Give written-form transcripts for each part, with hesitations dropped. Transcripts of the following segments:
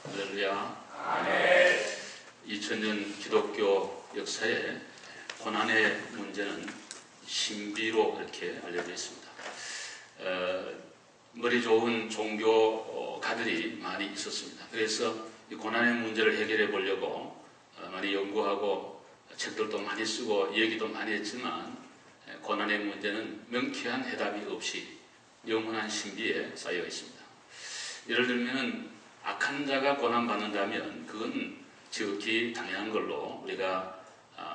할렐루야. 아멘. 2000년 기독교 역사에 고난의 문제는 신비로 그렇게 알려져 있습니다. 머리 좋은 종교가들이 많이 있었습니다. 그래서 이 고난의 문제를 해결해 보려고 많이 연구하고 책들도 많이 쓰고 얘기도 많이 했지만 고난의 문제는 명쾌한 해답이 없이 영원한 신비에 쌓여 있습니다. 예를 들면 악한 자가 고난받는다면 그건 지극히 당연한 걸로 우리가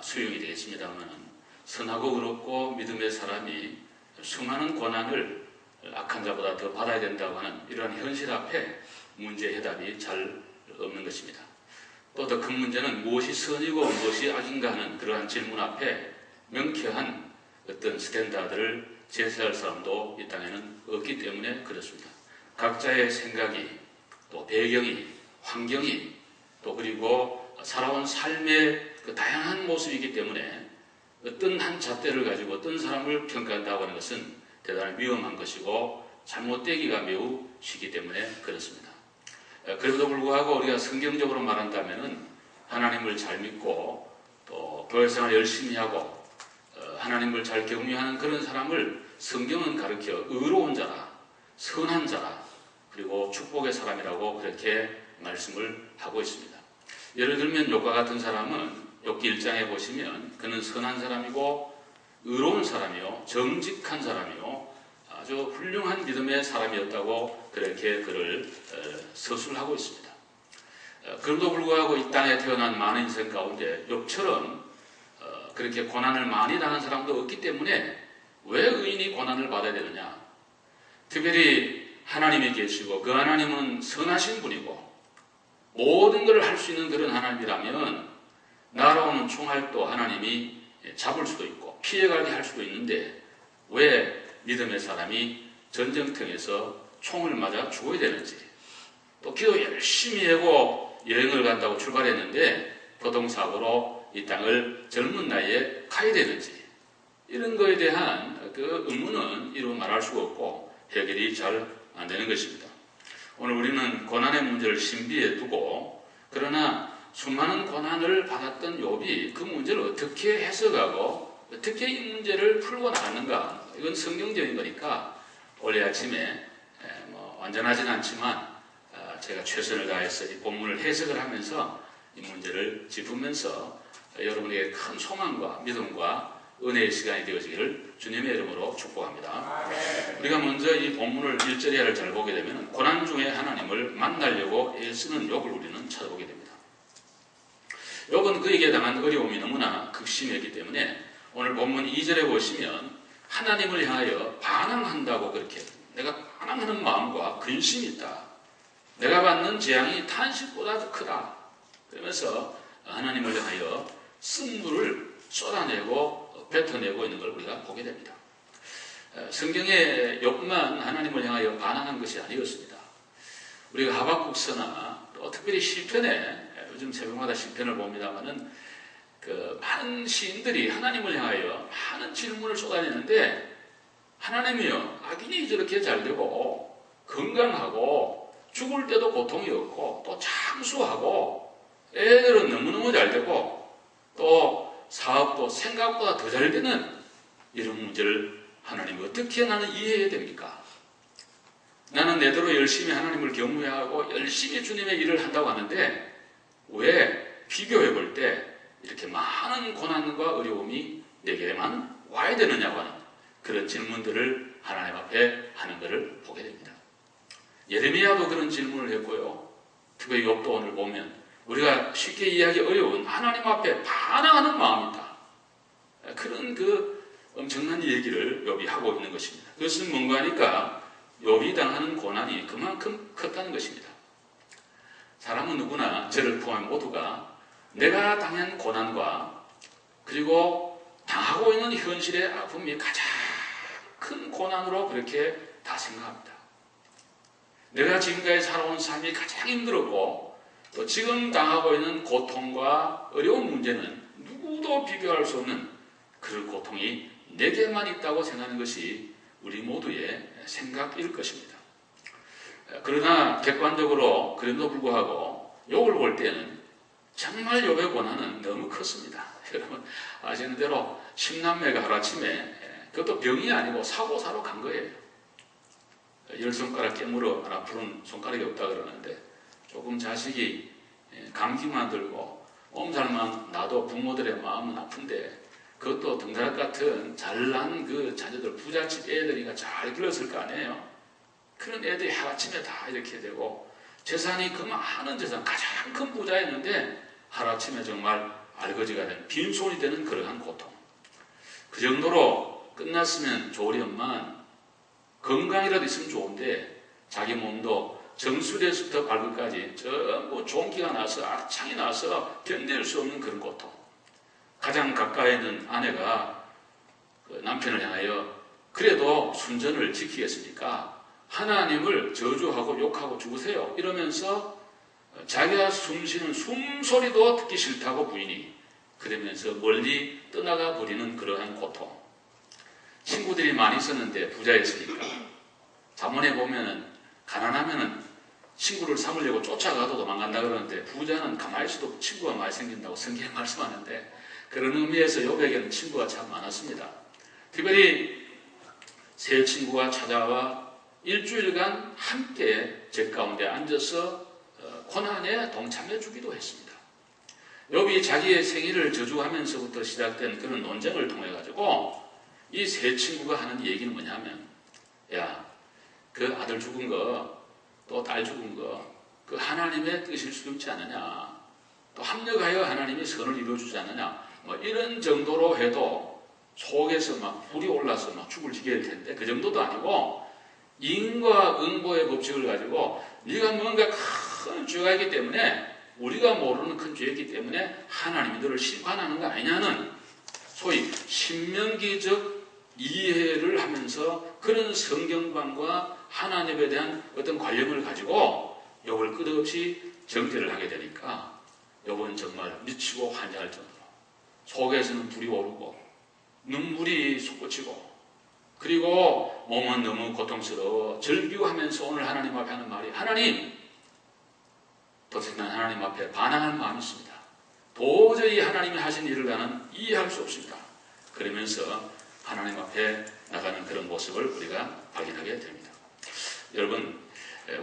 수용이 되겠습니다만 선하고 의롭고 믿음의 사람이 수많은 고난을 악한 자보다 더 받아야 된다고 하는 이러한 현실 앞에 문제 해답이 잘 없는 것입니다. 또 더 큰 문제는 무엇이 선이고 무엇이 악인가 하는 그러한 질문 앞에 명쾌한 어떤 스탠다드를 제시할 사람도 이 땅에는 없기 때문에 그렇습니다. 각자의 생각이 또 배경이, 환경이 또 그리고 살아온 삶의 그 다양한 모습이기 때문에 어떤 한 잣대를 가지고 어떤 사람을 평가한다고 하는 것은 대단히 위험한 것이고 잘못되기가 매우 쉽기 때문에 그렇습니다. 그럼에도 불구하고 우리가 성경적으로 말한다면 하나님을 잘 믿고 또 교회생활 열심히 하고 하나님을 잘 경외하는 그런 사람을 성경은 가르쳐 의로운 자라, 선한 자라, 그리고 축복의 사람이라고 그렇게 말씀을 하고 있습니다. 예를 들면 욥과 같은 사람은 욥기 1장에 보시면 그는 선한 사람이고 의로운 사람이요 정직한 사람이요 아주 훌륭한 믿음의 사람이었다고 그렇게 그를 서술하고 있습니다. 그럼에도 불구하고 이 땅에 태어난 많은 인생 가운데 욥처럼 그렇게 고난을 많이 당한 사람도 없기 때문에 왜 의인이 고난을 받아야 되느냐? 특별히 하나님이 계시고 그 하나님은 선하신 분이고 모든 것을 할 수 있는 그런 하나님이라면 날아오는 총알도 하나님이 잡을 수도 있고 피해가게 할 수도 있는데 왜 믿음의 사람이 전쟁터에서 총을 맞아 죽어야 되는지, 또 기도 열심히 하고 여행을 간다고 출발했는데 교통사고로 이 땅을 젊은 나이에 가야 되는지, 이런 거에 대한 그 의문은 이루 말할 수가 없고 해결이 잘 안 되는 것입니다. 오늘 우리는 고난의 문제를 신비에 두고 그러나 수많은 고난을 받았던 욥이 그 문제를 어떻게 해석하고 어떻게 이 문제를 풀고 나갔는가, 이건 성경적인 거니까 원래 아침에 완전하진 않지만 제가 최선을 다해서 이 본문을 해석을 하면서 이 문제를 짚으면서 여러분에게 큰 소망과 믿음과 은혜의 시간이 되어지기를 주님의 이름으로 축복합니다. 우리가 먼저 이 본문을 1절에를 잘 보게 되면 고난 중에 하나님을 만나려고 애쓰는 욥을 우리는 찾아보게 됩니다. 욥은 그에게 당한 어려움이 너무나 극심했기 때문에 오늘 본문 2절에 보시면 하나님을 향하여 반항한다고 그렇게 내가 반항하는 마음과 근심이 있다. 내가 받는 재앙이 탄식보다 더 크다. 그러면서 하나님을 향하여 쓴물을 쏟아내고 뱉어내고 있는 걸 우리가 보게 됩니다. 성경의 욥만 하나님을 향하여 반항한 것이 아니었습니다. 우리가 하박국서나 또 특별히 시편에 요즘 새벽마다 시편을 봅니다만은 그 많은 시인들이 하나님을 향하여 많은 질문을 쏟아내는데 하나님이요 악인이 저렇게 잘 되고 건강하고 죽을 때도 고통이 없고 또 장수하고 애들은 너무너무 잘 되고 또 사업도 생각보다 더 잘 되는 이런 문제를 하나님이 어떻게 나는 이해해야 됩니까? 나는 내대로 열심히 하나님을 경외하고 열심히 주님의 일을 한다고 하는데 왜 비교해 볼 때 이렇게 많은 고난과 어려움이 내게만 와야 되느냐고 하는 그런 질문들을 하나님 앞에 하는 것을 보게 됩니다. 예레미야도 그런 질문을 했고요. 특별히 욥도 오늘 보면 우리가 쉽게 이해하기 어려운 하나님 앞에 반항하는 마음이 있다. 그런 그 엄청난 얘기를 욥이 하고 있는 것입니다. 그것은 뭔가 하니까 욥이 당하는 고난이 그만큼 컸다는 것입니다. 사람은 누구나 저를 포함한 모두가 내가 당한 고난과 그리고 당하고 있는 현실의 아픔이 가장 큰 고난으로 그렇게 다 생각합니다. 내가 지금까지 살아온 삶이 가장 힘들었고 또 지금 당하고 있는 고통과 어려운 문제는 누구도 비교할 수 없는 그런 고통이 내게만 있다고 생각하는 것이 우리 모두의 생각일 것입니다. 그러나 객관적으로 그럼에도 불구하고 욥을 볼 때는 정말 욥의 고난은 너무 컸습니다. 여러분 아시는 대로 10남매가 하루아침에 그것도 병이 아니고 사고사로 간 거예요. 10손가락 깨물어 하나 푸른 손가락이 없다 그러는데 조금 자식이 감기만 들고 몸살만 나도 부모들의 마음은 아픈데 그것도 등다락 같은 잘난 그 자녀들 부잣집 애들이가 잘 길렀을 거 아니에요. 그런 애들이 하루아침에 다 이렇게 되고 재산이 그 많은 재산 가장 큰 부자였는데 하루아침에 정말 알거지가 된 빈손이 되는 그러한 고통. 그 정도로 끝났으면 좋으련만 건강이라도 있으면 좋은데 자기 몸도 정수리에서부터 발끝까지 전부 종기가 나서 악창이 나서 견딜 수 없는 그런 고통. 가장 가까이 있는 아내가 그 남편을 향하여 그래도 순전을 지키겠습니까? 하나님을 저주하고 욕하고 죽으세요. 이러면서 자기가 숨쉬는 숨소리도 듣기 싫다고 부인이 그러면서 멀리 떠나가 버리는 그러한 고통. 친구들이 많이 있었는데 부자였으니까 자문에 보면은 가난하면은 친구를 삼으려고 쫓아가도 도망간다 그러는데 부자는 가만히 있어도 친구가 많이 생긴다고 성경에 말씀하는데 그런 의미에서 욥에게는 친구가 참 많았습니다. 특별히 세 친구가 찾아와 일주일간 함께 제 가운데 앉아서 고난에 동참해 주기도 했습니다. 욥이 자기의 생일을 저주하면서부터 시작된 그런 논쟁을 통해 가지고 이 세 친구가 하는 얘기는 뭐냐면 야, 그 아들 죽은 거 또 딸 죽은 거 그 하나님의 뜻일 수도 있지 않느냐, 또 합력하여 하나님이 선을 이루어주지 않느냐, 뭐 이런 정도로 해도 속에서 막 불이 올라서 막 죽을 지게 될 텐데 그 정도도 아니고 인과 응보의 법칙을 가지고 네가 뭔가 큰 죄가 있기 때문에 우리가 모르는 큰 죄이기 때문에 하나님이 너를 심판하는 거 아니냐는 소위 신명기적 이해를 하면서 그런 성경관과 하나님에 대한 어떤 관념을 가지고 욥을 끝없이 정죄를 하게 되니까 욥은 정말 미치고 환장할 정도로 속에서는 불이 오르고 눈물이 솟구치고 그리고 몸은 너무 고통스러워 절규하면서 오늘 하나님 앞에 하는 말이 하나님, 도대체 난 하나님 앞에 반항할 마음이 있습니다. 도저히 하나님이 하신 일을 나는 이해할 수 없습니다. 그러면서 하나님 앞에 나가는 그런 모습을 우리가 발견하게 됩니다. 여러분,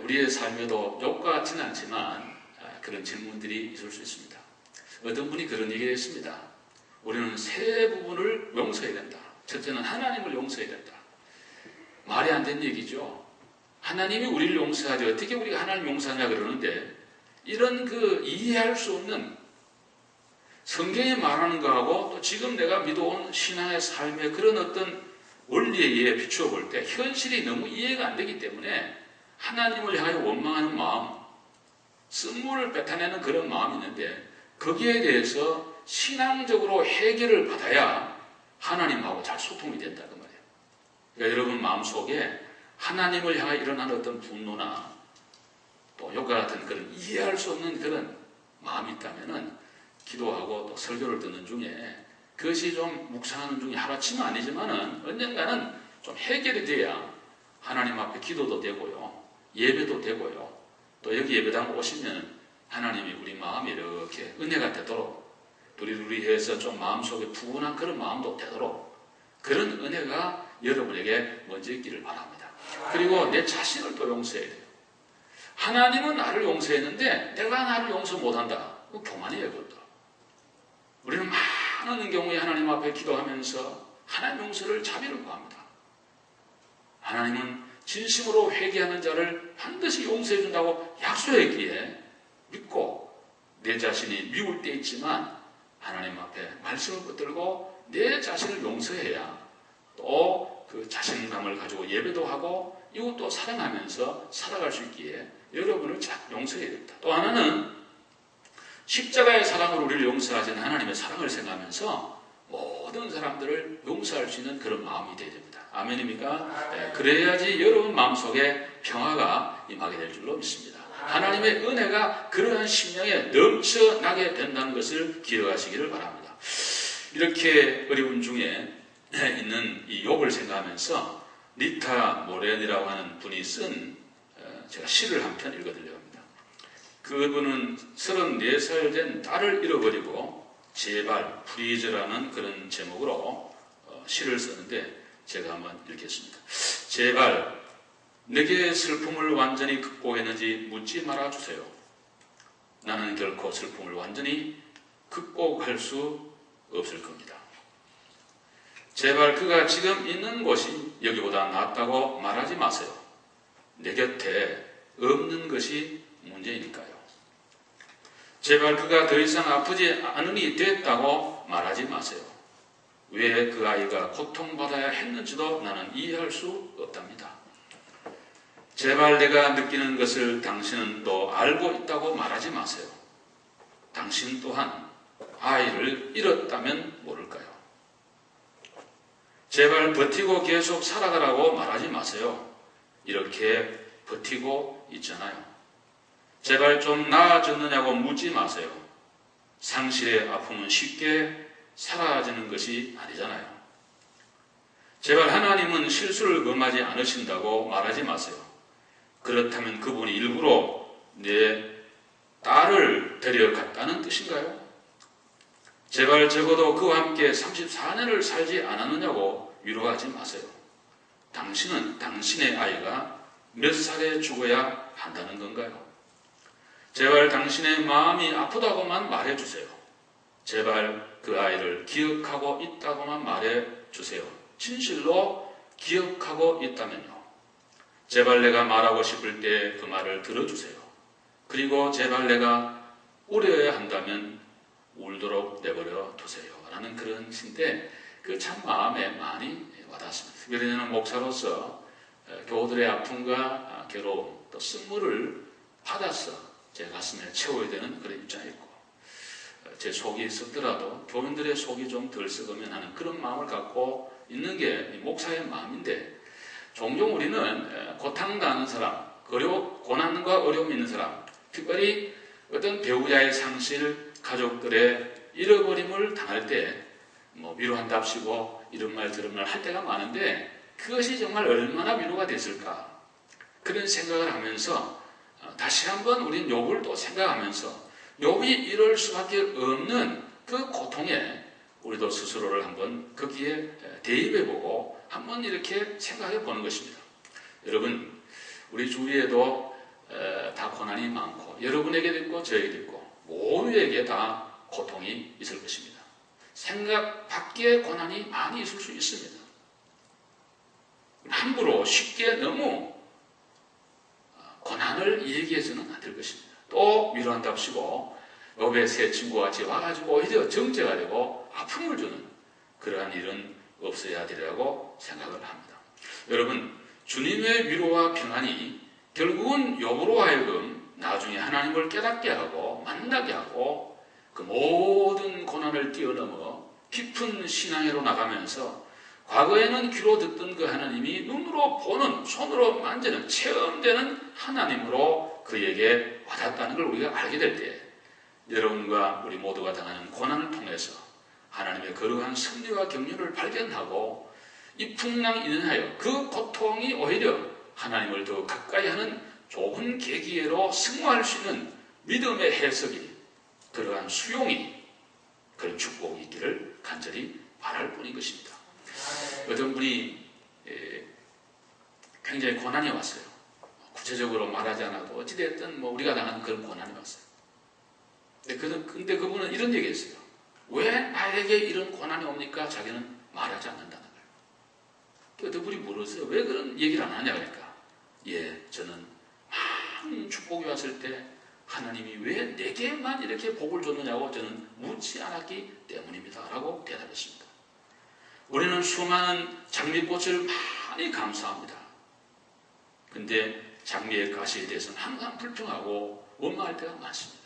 우리의 삶에도 욥과 같지는 않지만 그런 질문들이 있을 수 있습니다. 어떤 분이 그런 얘기를 했습니다. 우리는 세 부분을 용서해야 된다. 첫째는 하나님을 용서해야 된다. 말이 안 되는 얘기죠. 하나님이 우리를 용서하지 어떻게 우리가 하나님 용서하냐 그러는데 이런 그 이해할 수 없는 성경이 말하는 거하고 또 지금 내가 믿어온 신앙의 삶의 그런 어떤 원리에 의해 비추어 볼 때 현실이 너무 이해가 안 되기 때문에 하나님을 향하여 원망하는 마음, 쓴물을 뱉어내는 그런 마음이 있는데 거기에 대해서 신앙적으로 해결을 받아야 하나님하고 잘 소통이 된다 그 말이에요. 그러니까 여러분 마음속에 하나님을 향해 일어나는 어떤 분노나 또 욥과 같은 그런 이해할 수 없는 그런 마음이 있다면은 기도하고 또 설교를 듣는 중에 그것이 좀 묵상하는 중에 하루아침은 아니지만은 언젠가는 좀 해결이 돼야 하나님 앞에 기도도 되고요, 예배도 되고요, 또 여기 예배당 오시면 하나님이 우리 마음이 이렇게 은혜가 되도록 두리두리해서 좀 마음속에 푸근한 그런 마음도 되도록 그런 은혜가 여러분에게 먼저 있기를 바랍니다. 그리고 내 자신을 또 용서해야 돼요. 하나님은 나를 용서했는데 내가 나를 용서 못한다. 그거 교만이에요. 그것도. 우리는 많은 경우에 하나님 앞에 기도하면서 하나님 용서를 자비를 구합니다. 하나님은 진심으로 회개하는 자를 반드시 용서해 준다고 약속했기에 믿고 내 자신이 미울 때 있지만 하나님 앞에 말씀을 붙들고 내 자신을 용서해야 또 그 자신감을 가지고 예배도 하고 이것도 사랑하면서 살아갈 수 있기에 여러분을 용서해야 됩니다. 또 하나는 십자가의 사랑으로 우리를 용서하시는 하나님의 사랑을 생각하면서 모든 사람들을 용서할 수 있는 그런 마음이 되어야 됩니다. 아멘입니까? 네, 그래야지 여러분 마음속에 평화가 임하게 될 줄로 믿습니다. 하나님의 은혜가 그러한 심령에 넘쳐나게 된다는 것을 기억하시기를 바랍니다. 이렇게 어려운 중에 있는 이 욥을 생각하면서 리타 모렌이라고 하는 분이 쓴 제가 시를 한 편 읽어드리려 합니다. 그분은 34살 된 딸을 잃어버리고 제발 프리즈라는 그런 제목으로 시를 썼는데 제가 한번 읽겠습니다. 제발 내게 슬픔을 완전히 극복했는지 묻지 말아주세요. 나는 결코 슬픔을 완전히 극복할 수 없을 겁니다. 제발 그가 지금 있는 곳이 여기보다 낫다고 말하지 마세요. 내 곁에 없는 것이 문제이니까요. 제발 그가 더 이상 아프지 않으니 됐다고 말하지 마세요. 왜 그 아이가 고통받아야 했는지도 나는 이해할 수 없답니다. 제발 내가 느끼는 것을 당신은 또 알고 있다고 말하지 마세요. 당신 또한 아이를 잃었다면 모를까요? 제발 버티고 계속 살아가라고 말하지 마세요. 이렇게 버티고 있잖아요. 제발 좀 나아졌느냐고 묻지 마세요. 상실의 아픔은 쉽게 사라지는 것이 아니잖아요. 제발 하나님은 실수를 범하지 않으신다고 말하지 마세요. 그렇다면 그분이 일부러 내 딸을 데려갔다는 뜻인가요? 제발 적어도 그와 함께 34년을 살지 않았느냐고 위로하지 마세요. 당신은 당신의 아이가 몇 살에 죽어야 한다는 건가요? 제발 당신의 마음이 아프다고만 말해주세요. 제발 그 아이를 기억하고 있다고만 말해주세요. 진실로 기억하고 있다면요. 제발 내가 말하고 싶을 때 그 말을 들어주세요. 그리고 제발 내가 울어야 한다면 울도록 내버려 두세요. 라는 그런 시인데 그 참 마음에 많이 와닿습니다. 특별히는 목사로서 교우들의 아픔과 괴로움 또 쓴물을 받아서 제 가슴에 채워야 되는 그런 입장이 있고 제 속이 썩더라도 교인들의 속이 좀 덜 썩으면 하는 그런 마음을 갖고 있는 게 목사의 마음인데 종종 우리는 고통당하는 사람, 고난과 어려움이 있는 사람, 특별히 어떤 배우자의 상실, 가족들의 잃어버림을 당할 때 위로한답시고 이런 말 저런 말 할 때가 많은데 그것이 정말 얼마나 위로가 됐을까 그런 생각을 하면서 다시 한번 우린 욥을 또 생각하면서 욥이 이럴 수밖에 없는 그 고통에 우리도 스스로를 한번 거기에 대입해보고 한번 이렇게 생각해 보는 것입니다. 여러분 우리 주위에도 다 고난이 많고 여러분에게도 있고 저에게도 있고 모두에게 다 고통이 있을 것입니다. 생각 밖의 고난이 많이 있을 수 있습니다. 함부로 쉽게 너무 고난을 얘기해서는 안 될 것입니다. 또 위로한답시고 욥의 새 친구와 같이 와가지고 오히려 정죄가 되고 아픔을 주는 그러한 일은 없어야 되리라고 생각을 합니다. 여러분 주님의 위로와 평안이 결국은 욥으로 하여금 나중에 하나님을 깨닫게 하고 만나게 하고 그 모든 고난을 뛰어넘어 깊은 신앙으로 나가면서 과거에는 귀로 듣던 그 하나님이 눈으로 보는, 손으로 만지는, 체험되는 하나님으로 그에게 와닿았다는 걸 우리가 알게 될 때 여러분과 우리 모두가 당하는 고난을 통해서 하나님의 거룩한 섭리와 경륜을 발견하고 이 풍랑 인하여 그 고통이 오히려 하나님을 더 가까이 하는 좋은 계기로 승화할 수 있는 믿음의 해석이 그러한 수용이 그런 축복이 있기를 간절히 바랄 뿐인 것입니다. 어떤 분이 굉장히 고난이 왔어요. 구체적으로 말하지 않아도 어찌됐든 우리가 당하는 그런 고난이 왔어요. 근데 그분은 이런 얘기했어요. 왜 나에게 이런 고난이 옵니까? 자기는 말하지 않는다는 거예요. 어떤 분이 물었어요. 왜 그런 얘기를 안 하냐 그러니까 저는 많은 축복이 왔을 때 하나님이 왜 내게만 이렇게 복을 줬느냐고 저는 묻지 않았기 때문입니다. 라고 대답했습니다. 우리는 수많은 장미꽃을 많이 감사합니다. 근데 장미의 가시에 대해서는 항상 불평하고 원망할 때가 많습니다.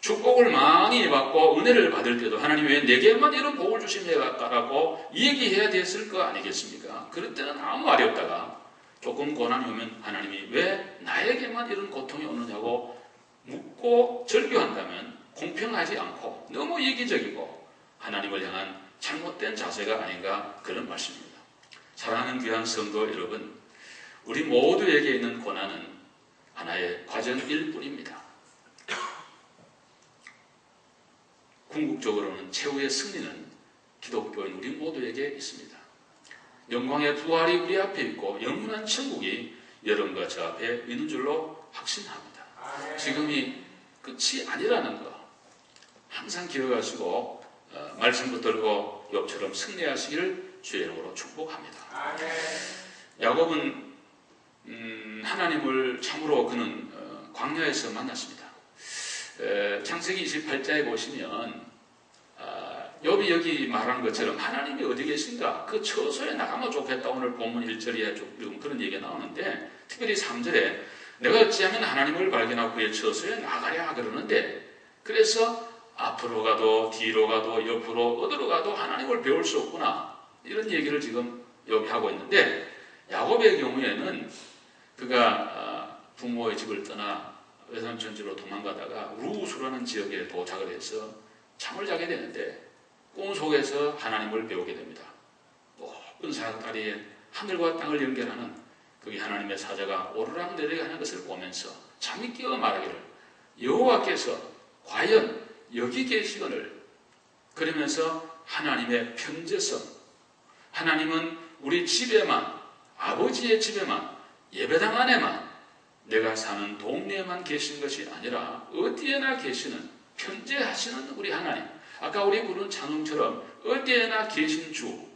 축복을 많이 받고 은혜를 받을 때도 하나님 왜 내게만 이런 복을 주십니까라고 얘기해야 됐을 거 아니겠습니까? 그럴 때는 아무 말이 없다가 조금 고난이 오면 하나님이 왜 나에게만 이런 고통이 오느냐고 묻고 절규한다면 공평하지 않고 너무 이기적이고 하나님을 향한 잘못된 자세가 아닌가 그런 말씀입니다. 사랑하는 귀한 성도 여러분, 우리 모두에게 있는 고난은 하나의 과정일 뿐입니다. 궁극적으로는 최후의 승리는 기독교인 우리 모두에게 있습니다. 영광의 부활이 우리 앞에 있고 영원한 천국이 여러분과 저 앞에 있는 줄로 확신합니다. 지금이 끝이 아니라는 거 항상 기억하시고 말씀 붙들고 욥처럼 승리하시기를 주의 이름으로 축복합니다. 야곱은 하나님을 참으로 그는 광야에서 만났습니다. 창세기 28장에 보시면 욥이 여기 말한 것처럼 하나님이 어디 계신가? 그 처소에 나가면 좋겠다. 오늘 본문 1절에 좀 그런 얘기가 나오는데 특별히 3절에 내가 어찌하면 하나님을 발견하고 그의 처소에 나가랴 그러는데 그래서 앞으로 가도 뒤로 가도 옆으로 어디로 가도 하나님을 배울 수 없구나. 이런 얘기를 지금 욥이 하고 있는데 야곱의 경우에는 그가 부모의 집을 떠나 외삼촌 집으로 도망가다가 루스라는 지역에 도착을 해서 잠을 자게 되는데 꿈 속에서 하나님을 배우게 됩니다. 높은 사다리에 하늘과 땅을 연결하는 거기 하나님의 사자가 오르락 내리가는 것을 보면서 잠이 깨어 말하기를 여호와께서 과연 여기 계시거늘 그러면서 하나님의 편재성 하나님은 우리 집에만 아버지의 집에만 예배당 안에만 내가 사는 동네에만 계신 것이 아니라 어디에나 계시는 편재하시는 우리 하나님 아까 우리 부른 찬송처럼 어디에나 계신 주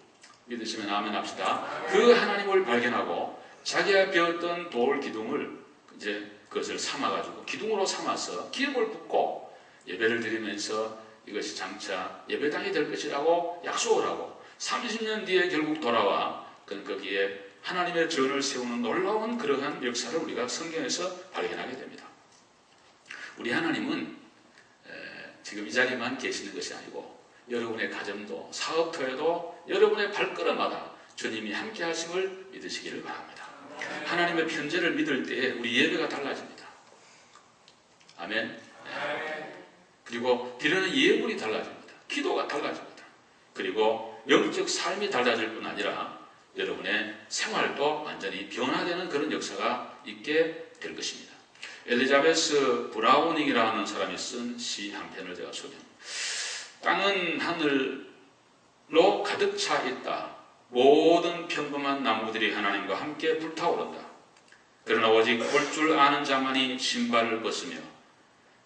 믿으시면 아멘 합시다. 그 하나님을 발견하고 자기가 배웠던 돌 기둥을 이제 그것을 삼아가지고 기둥으로 삼아서 기업을 붓고 예배를 드리면서 이것이 장차 예배당이 될 것이라고 약속을 하고 30년 뒤에 결국 돌아와 그는 거기에 하나님의 전을 세우는 놀라운 그러한 역사를 우리가 성경에서 발견하게 됩니다. 우리 하나님은 지금 이 자리만 계시는 것이 아니고 여러분의 가정도 사업터에도 여러분의 발걸음마다 주님이 함께 하심을 믿으시기를 바랍니다. 하나님의 편재를 믿을 때에 우리 예배가 달라집니다. 아멘. 그리고 드리는 예물이 달라집니다. 기도가 달라집니다. 그리고 영적 삶이 달라질 뿐 아니라 여러분의 생활도 완전히 변화되는 그런 역사가 있게 될 것입니다. 엘리자베스 브라우닝이라는 사람이 쓴 시 한 편을 제가 소개합니다. 땅은 하늘로 가득 차 있다. 모든 평범한 나무들이 하나님과 함께 불타오른다. 그러나 오직 볼 줄 아는 자만이 신발을 벗으며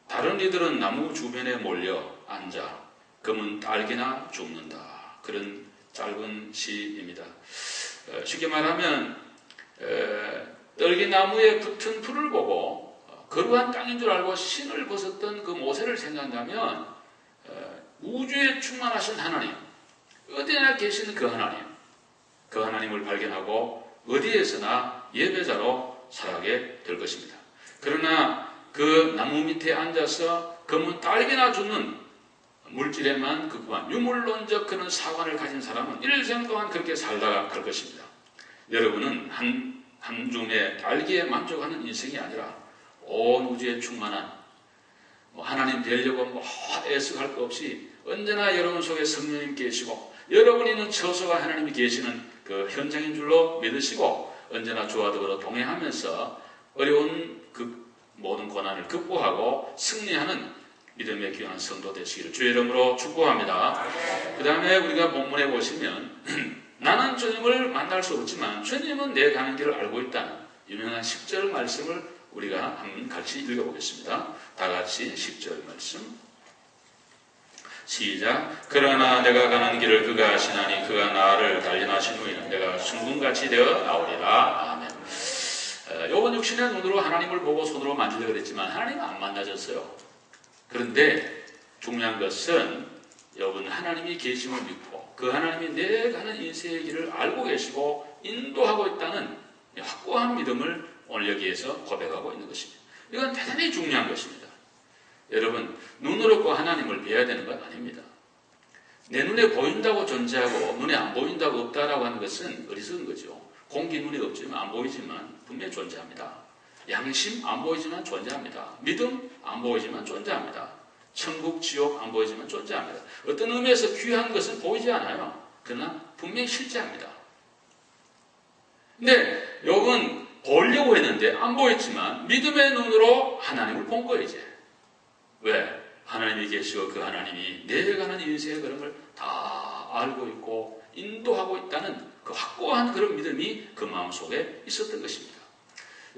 다른 이들은 나무 주변에 몰려 앉아 검은 딸기나 줍는다. 그런 짧은 시입니다. 쉽게 말하면 떨기나무에 붙은 풀을 보고 거룩한 땅인 줄 알고 신을 벗었던 그 모세를 생각한다면 우주에 충만하신 하나님, 어디나 계시는 그 하나님을 발견하고 어디에서나 예배자로 살아가게 될 것입니다. 그러나 그 나무 밑에 앉아서 검은 딸기나 줍는 물질에만 극구한 유물론적 그런 사관을 가진 사람은 일생 동안 그렇게 살다가 갈 것입니다. 여러분은 한 줌의 딸기에 만족하는 인생이 아니라 온 우주에 충만한 하나님 되려고 애쓰할 것 없이 언제나 여러분 속에 성령님 계시고 여러분이 있는 처소가 하나님이 계시는 그 현장인 줄로 믿으시고 언제나 주와 더불어 동행하면서 어려운 그 모든 고난을 극복하고 승리하는 믿음의 귀한 성도 되시기를 주의 이름으로 축복합니다. 그 다음에 우리가 본문에 보시면 나는 주님을 만날 수 없지만 주님은 내 가는 길을 알고 있다는 유명한 10절 말씀을 우리가 한번 같이 읽어보겠습니다. 다 같이 10절 말씀 시작. 그러나 내가 가는 길을 그가 아시나니 그가 나를 단련하신 후에는 내가 순금같이 되어 나오리라. 아멘. 요번 육신의 눈으로 하나님을 보고 손으로 만지려고 그랬지만 하나님은 안 만나졌어요. 그런데 중요한 것은 여러분 하나님이 계심을 믿고 그 하나님이 내 가는 인생의 길을 알고 계시고 인도하고 있다는 확고한 믿음을 오늘 여기에서 고백하고 있는 것입니다. 이건 대단히 중요한 것입니다. 여러분 눈으로 그 하나님을 뵈야 되는 건 아닙니다. 내 눈에 보인다고 존재하고 눈에 안 보인다고 없다라고 하는 것은 어리석은 거죠. 공기 눈이 없지만 안 보이지만 분명히 존재합니다. 양심 안 보이지만 존재합니다. 믿음 안 보이지만 존재합니다. 천국, 지옥 안 보이지만 존재합니다. 어떤 의미에서 귀한 것은 보이지 않아요. 그러나 분명히 실제합니다. 근데 욥은 보려고 했는데 안 보였지만 믿음의 눈으로 하나님을 본 거예요, 이제. 왜? 하나님이 계시고 그 하나님이 내가 가는 인생의 그런 걸 다 알고 있고 인도하고 있다는 그 확고한 그런 믿음이 그 마음속에 있었던 것입니다.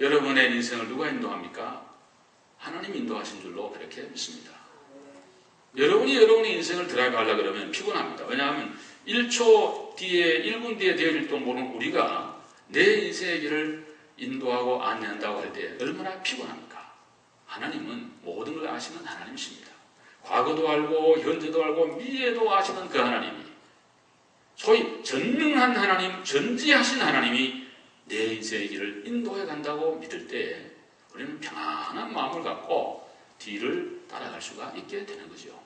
여러분의 인생을 누가 인도합니까? 하나님이 인도하신 줄로 그렇게 믿습니다. 여러분이 여러분의 인생을 드라이브 하려고 그러면 피곤합니다. 왜냐하면 1초 뒤에 1분 뒤에 되어질도 모르는 우리가 내 인생의 길을 인도하고 안내한다고 할 때 얼마나 피곤합니까? 하나님은 모든 걸 아시는 하나님이십니다. 과거도 알고 현재도 알고 미래도 아시는 그 하나님이, 소위 전능한 하나님, 전지하신 하나님이 내 인생의 길을 인도해 간다고 믿을 때 우리는 평안한 마음을 갖고 뒤를 따라갈 수가 있게 되는 거죠.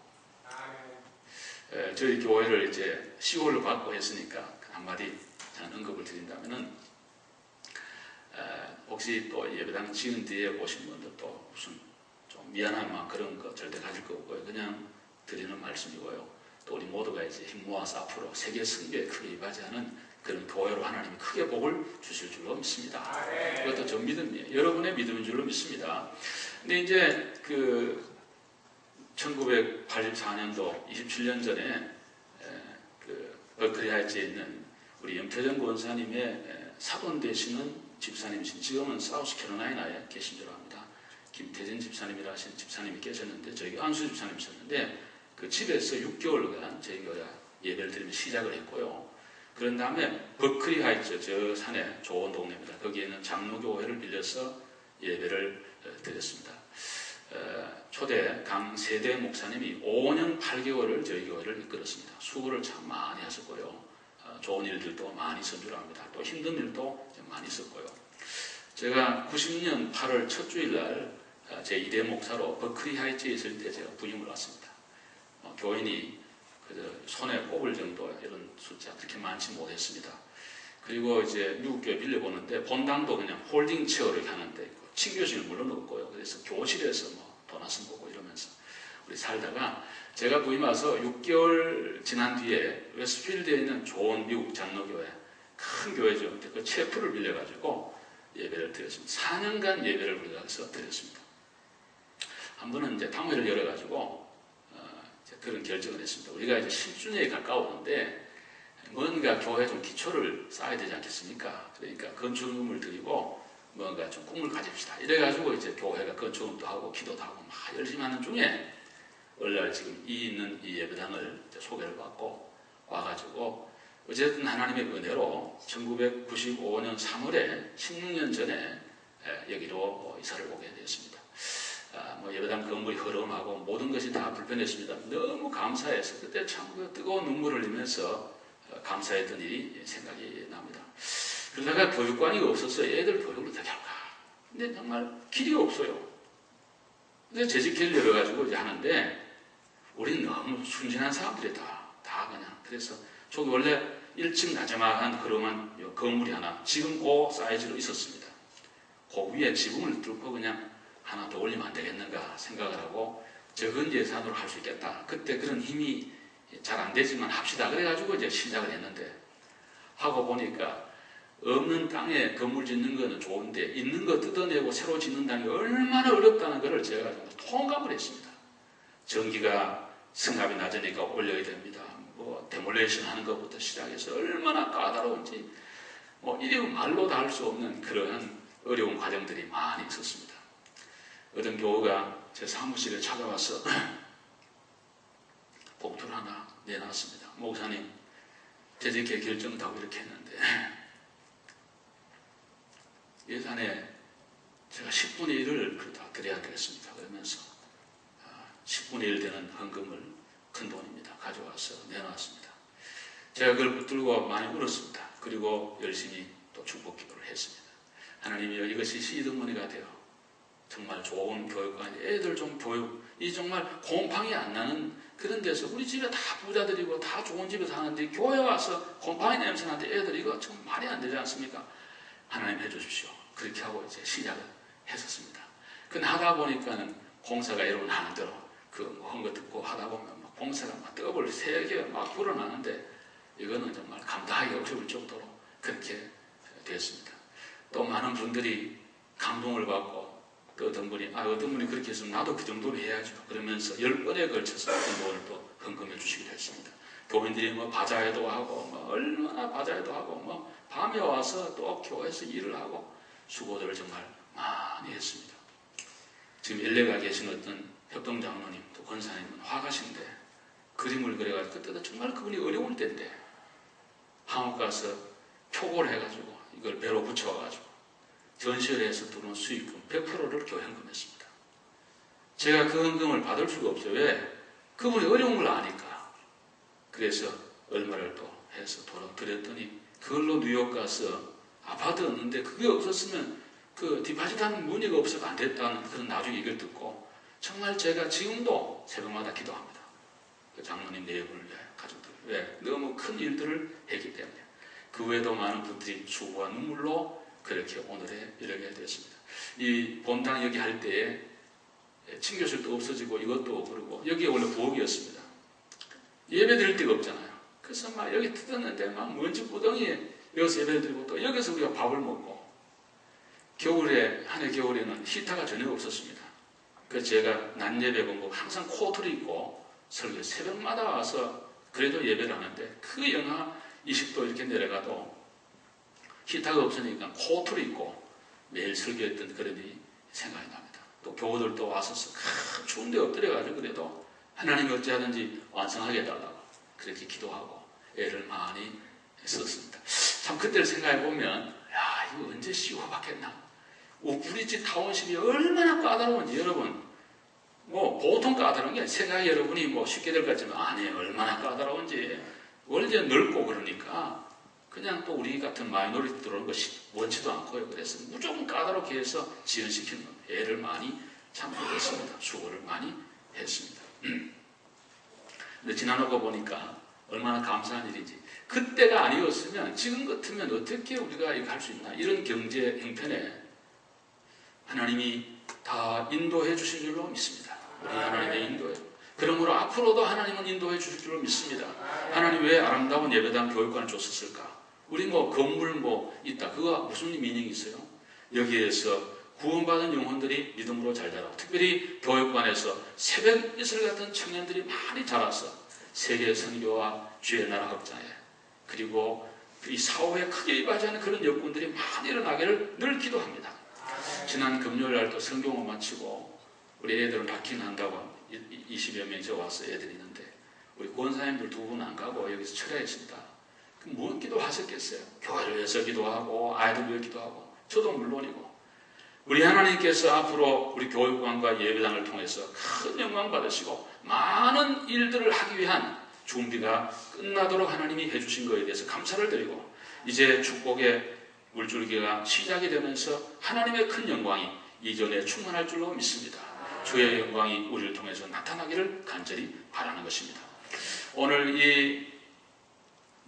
저희 교회를 이제 시골을 받고 했으니까 한마디 저는 언급을 드린다면은, 혹시 또 예배당 지은 뒤에 오신 분들도 무슨 좀 미안한 마음 그런 거 절대 가질 거 없고요. 그냥 드리는 말씀이고요. 또 우리 모두가 이제 힘 모아서 앞으로 세계 선교에 크게 임하자는 그런 교회로 하나님이 크게 복을 주실 줄로 믿습니다. 그것도 저 믿음이에요. 여러분의 믿음인 줄로 믿습니다. 근데 이제 그 1984년도 27년 전에 그 버클리 하이츠에 있는 우리 염태정 권사님의 사돈 되시는 집사님이신, 지금은 사우스캐롤라이나에 계신 줄 압니다. 김태진 집사님이라 하신 집사님이 계셨는데, 저희 안수 집사님이셨는데, 그 집에서 6개월간 저희 교회 예배를 드리며 시작을 했고요. 그런 다음에 버클리 하이츠, 저 산에 좋은 동네입니다. 거기에는 장로교회를 빌려서 예배를 드렸습니다. 초대 강세대 목사님이 5년 8개월을 저희 교회를 이끌었습니다. 수고를 참 많이 하셨고요. 좋은 일들도 많이 선주합니다. 또 힘든 일도 많이 있었고요. 제가 90년 8월 첫 주일날 제 2대 목사로 버클리 하이츠에 있을 때 제가 부임을 왔습니다. 교인이 손에 꼽을 정도 이런 숫자 그렇게 많지 못했습니다. 그리고 이제 미국 교회 빌려보는데 본당도 그냥 홀딩 체어를 하는데 친교실을 물론 없고요. 그래서 교실에서 도나스 보고 이러면서 우리 살다가, 제가 부임 와서 6개월 지난 뒤에 웨스트필드에 있는 좋은 미국 장로교회, 큰 교회죠. 그 체프를 빌려가지고 예배를 드렸습니다. 4년간 예배를 우리가 가서 드렸습니다. 한 번은 이제 당회를 열어가지고 그런 결정을 했습니다. 우리가 이제 10주년에 가까우는데 뭔가 교회 좀 기초를 쌓아야 되지 않겠습니까? 그러니까 건축금을 드리고 뭔가 좀 꿈을 가집시다. 이래가지고 이제 교회가 건축금도 하고 기도도 하고 막 열심히 하는 중에 오늘날 지금 있는 이 예배당을 소개를 받고 와가지고, 어쨌든 하나님의 은혜로 1995년 3월에 16년 전에 여기로 이사를 오게 되었습니다. 예배당 건물이 허름하고 모든 것이 다 불편했습니다. 너무 감사해서 그때 참 뜨거운 눈물을 흘리면서 감사했던 일이 생각이 납니다. 그러다가 교육관이 없어서 애들 교육을 어떻게 할까? 근데 정말 길이 없어요. 근데 재직회를 열어가지고 이제 하는데, 우리는 너무 순진한 사람들이 다 그냥. 그래서 저기 원래 1층 나자막한 허름한 건물이 하나, 지금 그 사이즈로 있었습니다. 그 위에 지붕을 뚫고 그냥 하나 더 올리면 안 되겠는가 생각을 하고, 적은 예산으로 할 수 있겠다. 그때 그런 힘이 잘 안 되지만 합시다. 그래가지고 이제 시작을 했는데, 하고 보니까 없는 땅에 건물 짓는 거는 좋은데 있는 거 뜯어내고 새로 짓는다는 게 얼마나 어렵다는 것을 제가 통감을 했습니다. 전기가 승합이 낮으니까 올려야 됩니다. 데몰레이션 하는 것부터 시작해서 얼마나 까다로운지 이리 말로 다 할 수 없는 그러한 어려운 과정들이 많이 있었습니다. 어떤 교우가 제 사무실에 찾아와서 봉투를 하나 내놨습니다. 목사님, 재직회 결정도 하고 이렇게 했는데 예산에 제가 10분의 1을 다 드려야 되겠습니다. 그러면서 10분의 1 되는 헌금을, 큰 돈입니다, 가져와서 내놨습니다. 제가 그걸 붙들고 많이 울었습니다. 그리고 열심히 또 축복 기도를 했습니다. 하나님이여, 이것이 시드머니가 되어 정말 좋은 교육관, 애들 좀 교육, 이 정말 곰팡이 안 나는 그런 데서, 우리 집에 다 부자들이고 다 좋은 집에 사는데 교회 와서 곰팡이 냄새 나는데 애들 이거 참 말이 안 되지 않습니까? 하나님 해주십시오. 그렇게 하고 이제 시작을 했었습니다. 그 하다 보니까는 공사가 여러분 하는 대로 한 거 듣고 하다 보면 공사가 막 떡을 3개 막 불어나는데 이거는 정말 감당하기 어려울 정도로 그렇게 됐습니다. 또 많은 분들이 감동을 받고 또 어떤 분이 그렇게 했으면 나도 그 정도는 해야죠. 그러면서 10번에 걸쳐서 어떤 돈을 또 헌금해 주시기도 했습니다. 교인들이 바자회도 하고 얼마나 바자회도 하고 밤에 와서 또 교회에서 일을 하고 수고들을 정말 많이 했습니다. 지금 LA 가 계신 어떤 협동장로님 또 권사님은 화가신데 그림을 그려가지고 그때도 정말 그분이 어려울 때인데 한국 가서 표고를 해가지고 이걸 배로 붙여가지고 전시를 해서 들어온 수익금 100%를 교회 헌금했습니다. 제가 그 헌금을 받을 수가 없어요. 왜? 그분이 어려운 걸 아니까. 그래서 얼마를 또 해서 드렸더니 그걸로 뉴욕 가서 아파트 얻는데 그게 없었으면 그 디파짓하는 문의가 없어서 안 됐다는 그런 나중에 얘기를 듣고 정말 제가 지금도 새벽마다 기도합니다. 그 장로님 네 분을 위해 가족들. 왜? 너무 큰 일들을 했기 때문에. 그 외에도 많은 분들이 수고와 눈물로 그렇게 오늘에 이르게 됐습니다. 이 본당 여기 할 때에 친교실도 없어지고 이것도 그러고 여기에 원래 부엌이었습니다. 예배 드릴 데가 없잖아요. 그래서 막 여기 뜯었는데 막 먼지 구덩이에 여기서 예배를 드리고 또 여기서 우리가 밥을 먹고 한해 겨울에는 히터가 전혀 없었습니다. 그래서 제가 낮 예배 공부 항상 코트를 입고 설교 새벽마다 와서 그래도 예배를 하는데 그 영하 20도 이렇게 내려가도 히터가 없으니까 코트를 입고 매일 설교했던 그런 일이 생각이 납니다. 또 교우들도 와서 추운데 엎드려가지고 그래도 하나님이 어찌하든지 완성하게 해달라고 그렇게 기도하고 애를 많이 썼습니다. 참 그때를 생각해보면 야 이거 언제 CEO가 받겠나. 우리 집 타운십이 얼마나 까다로운지 여러분 보통 까다로운 게 생각이 여러분이 쉽게 될 것 같지만 아니에요. 얼마나 까다로운지 원래 넓고 그러니까 그냥 또 우리 같은 마이너리티 들어오는 것이 원치도 않고요. 그래서 무조건 까다롭게 해서 지연시키는 겁니다. 애를 많이 참고했습니다. 수고를 많이 했습니다. 근데 지나놓고 보니까 얼마나 감사한 일인지 그때가 아니었으면 지금 같으면 어떻게 우리가 이거 할 수 있나 이런 경제 형편에 하나님이 다 인도해 주신 줄로 믿습니다. 우리 하나님의 인도에. 그러므로 앞으로도 하나님은 인도해 주실 줄로 믿습니다. 하나님 왜 아름다운 예배당 교육관을 줬었을까? 우리 건물 있다. 그거 무슨 미닝이 있어요? 여기에서 구원받은 영혼들이 믿음으로 잘 자라고 특별히 교육관에서 새벽 이슬 같은 청년들이 많이 자라서 세계 선교와 주의 나라 확장에 그리고 이 사후에 크게 이바지하는 그런 여건들이 많이 일어나기를 늘 기도합니다. 지난 금요일 날도 성경을 마치고 우리 애들은 바퀴 난다고 20여 명이 저 와서 애들이 있는데 우리 권사님들 두 분 안 가고 여기서 철야했습니다. 그럼 뭔 기도하셨겠어요? 교회를 위해서 기도하고 아이들 위해 기도하고 저도 물론이고 우리 하나님께서 앞으로 우리 교육관과 예배당을 통해서 큰 영광 받으시고 많은 일들을 하기 위한 준비가 끝나도록 하나님이 해주신 것에 대해서 감사를 드리고 이제 축복의 물줄기가 시작이 되면서 하나님의 큰 영광이 이전에 충만할 줄로 믿습니다. 주의 영광이 우리를 통해서 나타나기를 간절히 바라는 것입니다. 오늘 이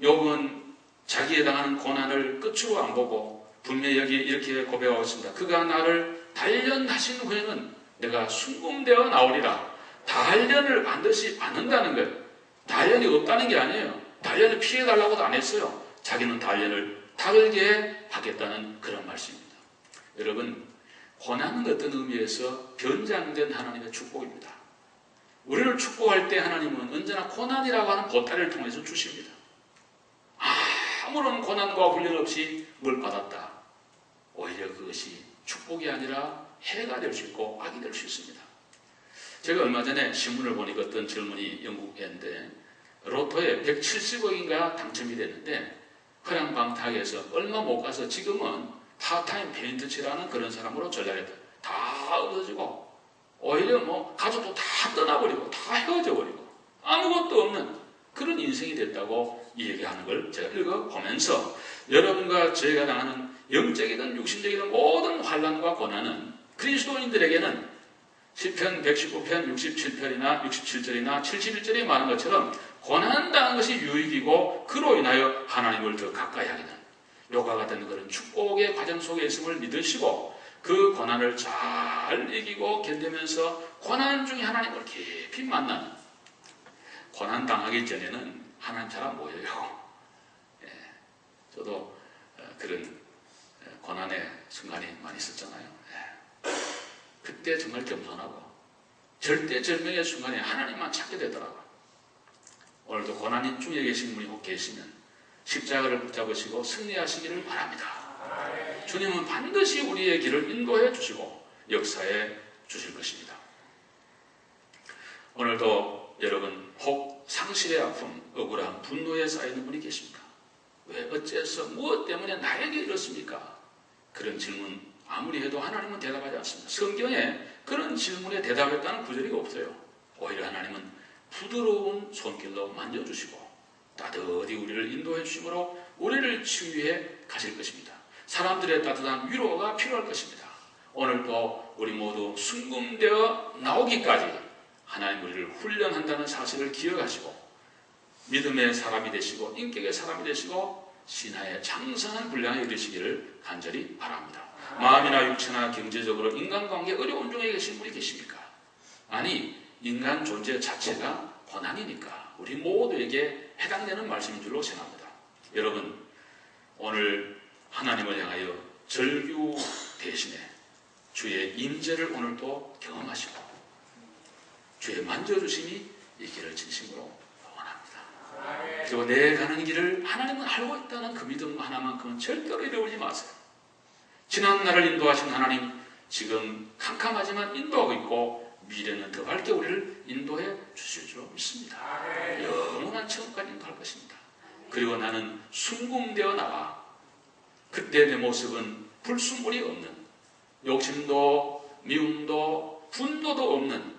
욥은 자기에 당하는 고난을 끝으로 안 보고 분명히 여기 이렇게 고백하고 있습니다. 그가 나를 단련하신 후에는 내가 순금되어 나오리라. 단련을 반드시 받는다는 거예요. 단련이 없다는 게 아니에요. 단련을 피해달라고도 안 했어요. 자기는 단련을 다르게 하겠다는 그런 말씀입니다. 여러분, 고난은 어떤 의미에서 변장된 하나님의 축복입니다. 우리를 축복할 때 하나님은 언제나 고난이라고 하는 보따리를 통해서 주십니다. 아무런 고난과 훈련 없이 뭘 받았다. 오히려 그것이 축복이 아니라 해가 될 수 있고 악이 될 수 있습니다. 제가 얼마 전에 신문을 보니까 어떤 젊은이 영국 애인데 로또에 170억인가 당첨이 됐는데 허랑방탕해서 얼마 못 가서 지금은 파타임 페인트 칠하는 그런 사람으로 전락했다. 다 없어지고 오히려 가족도 다 떠나버리고 다 헤어져버리고 아무것도 없는 그런 인생이 됐다고 얘기하는 걸 제가 읽어보면서 여러분과 저희가 당하는 영적이든 육신적이든 모든 환난과 고난은 그리스도인들에게는 시편 119편 67편이나 67절이나 71절에 말한 것처럼 고난당한 것이 유익이고 그로 인하여 하나님을 더 가까이 하게 되는 요가 같은 그런 축복의 과정 속에 있음을 믿으시고 그 고난을 잘 이기고 견디면서 고난 중에 하나님을 깊이 만나는 고난 당하기 전에는 하나님 잘 안 보여요. 저도 그런 고난의 순간이 많이 있었잖아요. 그때 정말 겸손하고 절대절명의 순간에 하나님만 찾게 되더라고요. 오늘도 고난이 중에 계신 분이 혹 계시면 십자가를 붙잡으시고 승리하시기를 바랍니다. 주님은 반드시 우리의 길을 인도해 주시고 역사해 주실 것입니다. 오늘도 여러분 혹 상실의 아픔, 억울함, 분노에 쌓이는 분이 계십니다. 왜 어째서 무엇 때문에 나에게 이렇습니까? 그런 질문 아무리 해도 하나님은 대답하지 않습니다. 성경에 그런 질문에 대답했다는 구절이 없어요. 오히려 하나님은 부드러운 손길로 만져주시고 따뜻히 우리를 인도해 주심으로 우리를 치유해 가실 것입니다. 사람들의 따뜻한 위로가 필요할 것입니다. 오늘도 우리 모두 순금되어 나오기까지 하나님 우리를 훈련한다는 사실을 기억하시고 믿음의 사람이 되시고 인격의 사람이 되시고 신화의 장성한 분량에 이르시기를 간절히 바랍니다. 마음이나 육체나 경제적으로 인간관계 어려운 중에 계신 분이 계십니까? 아니, 인간 존재 자체가 고난이니까 우리 모두에게 해당되는 말씀인 줄로 생각합니다. 여러분, 오늘 하나님을 향하여 절규 대신에 주의 임재를 오늘도 경험하시고 주의 만져주심이 있기를 진심으로 원합니다. 그리고 내 가는 길을 하나님은 알고 있다는 그 믿음 하나만큼은 절대로 잃어버리지 마세요. 지난 날을 인도하신 하나님 지금 캄캄하지만 인도하고 있고 미래는 더 밝게 우리를 인도해 주실 줄 믿습니다. 영원한 천국까지 인도할 것입니다. 그리고 나는 순금되어 나와 그때 내 모습은 불순물이 없는 욕심도 미움도 분노도 없는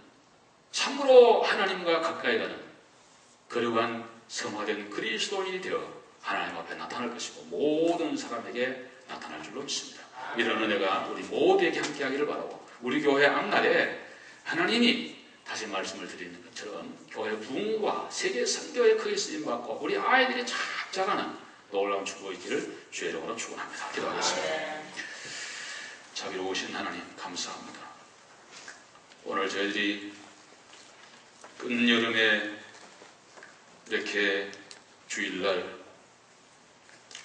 참으로 하나님과 가까이 가는 거룩한 성화된 그리스도인이 되어 하나님 앞에 나타날 것이고 모든 사람에게 나타날 줄로 믿습니다. 이런 은혜가 우리 모두에게 함께하기를 바라고 우리 교회 앞날에 하나님이 다시 말씀을 드리는 것처럼 교회 부흥과 세계 선교에 크게 쓰임받고 우리 아이들이 자라가는 놀라운 축복이 있기를 주의 이름으로 축원합니다. 기도하겠습니다. 자비로우신 하나님 감사합니다. 오늘 저희들이 끝여름에 이렇게 주일날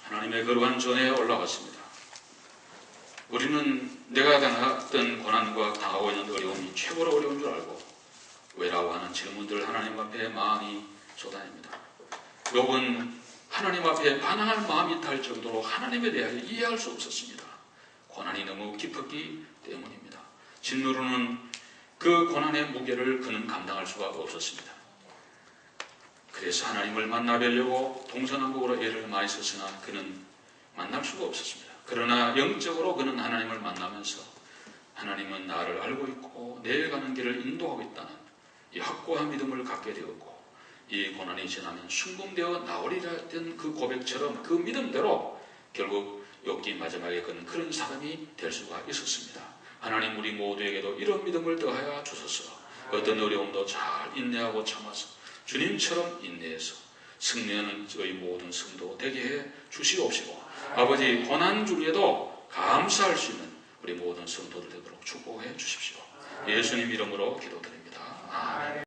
하나님의 거룩한 전에 올라갔습니다. 우리는 내가 당했던 고난과 당하고 있는 어려움이 최고로 어려운 줄 알고 왜라고 하는 질문들 하나님 앞에 마음이 쏟아냅니다. 욕은 하나님 앞에 반항할 마음이 있다 정도로 하나님에 대하여 이해할 수 없었습니다. 고난이 너무 깊었기 때문입니다. 진노로는 그 고난의 무게를 그는 감당할 수가 없었습니다. 그래서 하나님을 만나 뵈려고 동서남북으로 애를 많이 썼으나 그는 만날 수가 없었습니다. 그러나 영적으로 그는 하나님을 만나면서 하나님은 나를 알고 있고 내 가는 길을 인도하고 있다는 이 확고한 믿음을 갖게 되었고 이 고난이 지나면 순금되어 나오리라 했던 그 고백처럼 그 믿음대로 결국 욥기 마지막에 그는 그런 사람이 될 수가 있었습니다. 하나님 우리 모두에게도 이런 믿음을 더하여 주소서. 어떤 어려움도 잘 인내하고 참아서 주님처럼 인내해서 승리하는 저희 모든 성도 되게 해 주시옵시고 아버지 고난 중에도 감사할 수 있는 우리 모든 성도들 되도록 축복해 주십시오. 예수님 이름으로 기도드립니다. 아멘.